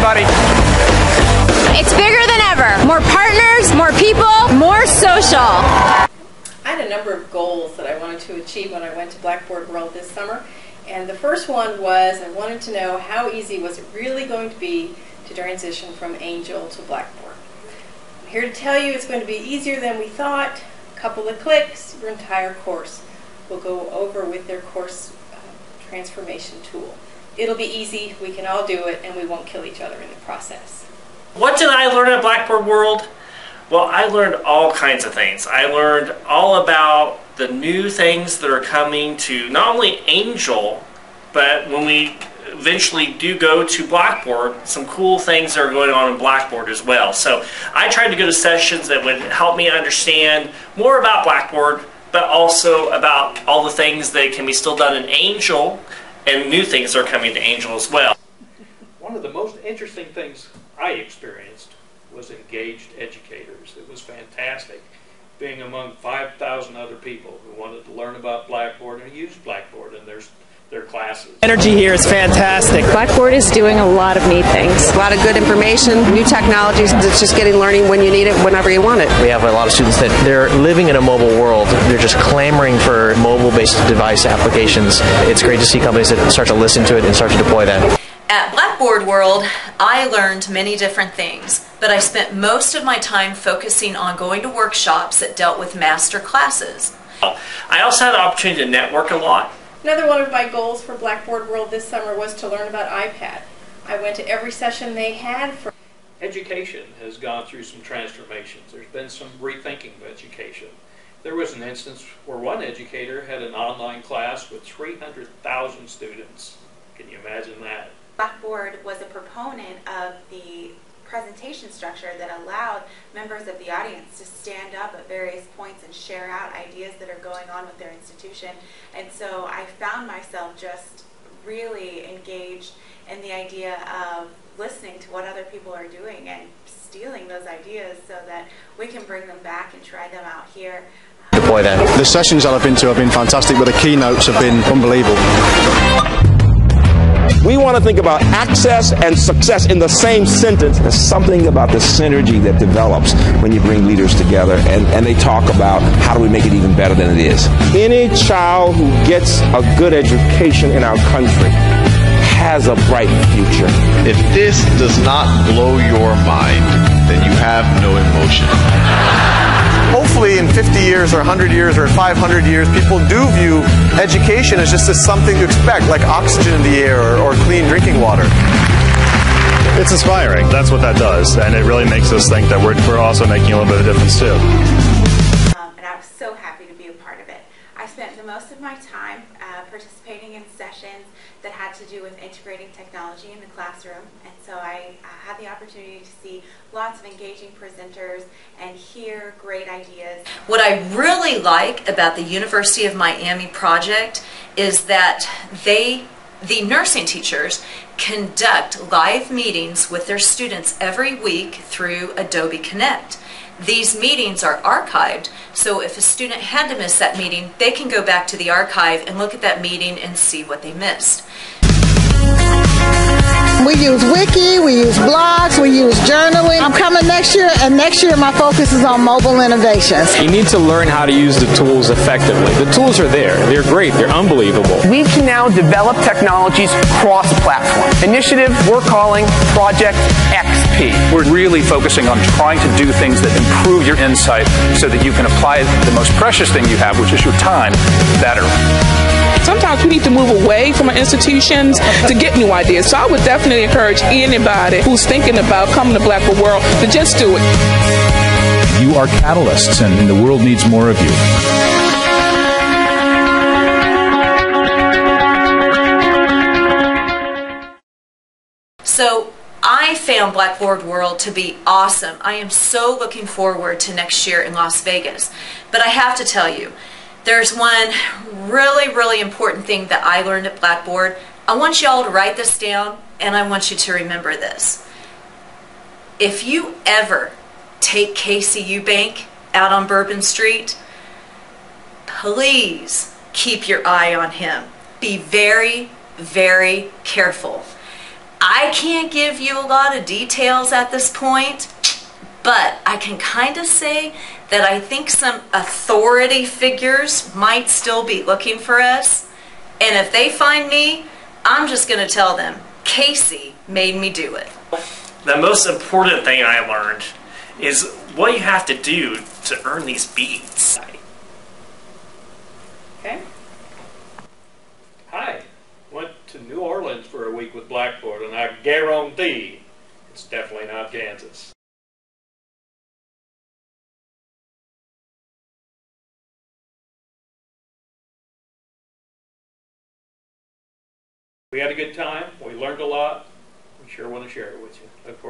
everybody. It's bigger than ever. More partners, more people, more social. I had a number of goals that I wanted to achieve when I went to Blackboard World this summer. And the first one was I wanted to know how easy was it really going to be to transition from Angel to Blackboard. I'm here to tell you it's going to be easier than we thought. A couple of clicks, your entire course will go over with their course transformation tool. It'll be easy, we can all do it, and we won't kill each other in the process. What did I learn at Blackboard World? Well, I learned all kinds of things. I learned all about the new things that are coming to not only Angel, but when we eventually do go to Blackboard, some cool things that are going on in Blackboard as well. So I tried to go to sessions that would help me understand more about Blackboard, but also about all the things that can be still done in Angel and new things that are coming to Angel as well. One of the most interesting things I experienced was engaged educators. It was fantastic being among 5,000 other people who wanted to learn about Blackboard and use Blackboard in their classes. Energy here is fantastic. Blackboard is doing a lot of neat things. A lot of good information, new technologies. It's just getting learning when you need it, whenever you want it. We have a lot of students that they're living in a mobile world. They're just clamoring for mobile-based device applications. It's great to see companies that start to listen to it and start to deploy that. At Blackboard World, I learned many different things, but I spent most of my time focusing on going to workshops that dealt with master classes. I also had the opportunity to network a lot. Another one of my goals for Blackboard World this summer was to learn about iPad. I went to every session they had. Education has gone through some transformations. There's been some rethinking of education. There was an instance where one educator had an online class with 300,000 students. Can you imagine that? Blackboard was a proponent of the presentation structure that allowed members of the audience to stand up at various points and share out ideas that are going on with their institution. And so I found myself just really engaged in the idea of listening to what other people are doing and stealing those ideas so that we can bring them back and try them out here. Deploy that. The sessions that I've been to have been fantastic, but the keynotes have been unbelievable. We want to think about access and success in the same sentence. There's something about the synergy that develops when you bring leaders together and they talk about how do we make it even better than it is. Any child who gets a good education in our country has a bright future. If this does not blow your mind, then you have no emotion. Hopefully in 50 years or 100 years or 500 years, people do view education as just as something to expect, like oxygen in the air or clean drinking water. It's inspiring. That's what that does. And it really makes us think that we're also making a little bit of a difference too. And I was so happy to be a part of it. I spent the most of my time participating in sessions that had to do with integrating technology in the classroom, and so I had the opportunity to see lots of engaging presenters and hear great ideas. What I really like about the University of Miami project is that the nursing teachers conduct live meetings with their students every week through Adobe Connect. These meetings are archived, so if a student had to miss that meeting, they can go back to the archive and look at that meeting and see what they missed. We use Wiki, we use blogs, we use journaling. I'm coming next year, and next year my focus is on mobile innovations. You need to learn how to use the tools effectively. The tools are there. They're great. They're unbelievable. We can now develop technologies cross-platform. Initiative we're calling Project XP. We're really focusing on trying to do things that improve your insight so that you can apply the most precious thing you have, which is your time, better. Sometimes we need to move away from our institutions to get new ideas. So I would definitely encourage anybody who's thinking about coming to Blackboard World to just do it. You are catalysts, and the world needs more of you. So I found Blackboard World to be awesome. I am so looking forward to next year in Las Vegas. But I have to tell you, there's one really important thing that I learned at Blackboard. I want you all to write this down, and I want you to remember this. If you ever take Casey Eubank out on Bourbon Street, please keep your eye on him. Be very careful. I can't give you a lot of details at this point, but I can kind of say that I think some authority figures might still be looking for us. And if they find me, I'm just going to tell them, Casey made me do it. The most important thing I learned is what you have to do to earn these beats. Okay. Hi. Went to New Orleans for a week with Blackboard, and I guarantee it's definitely not Kansas. We had a good time. We learned a lot. We sure want to share it with you. Look forward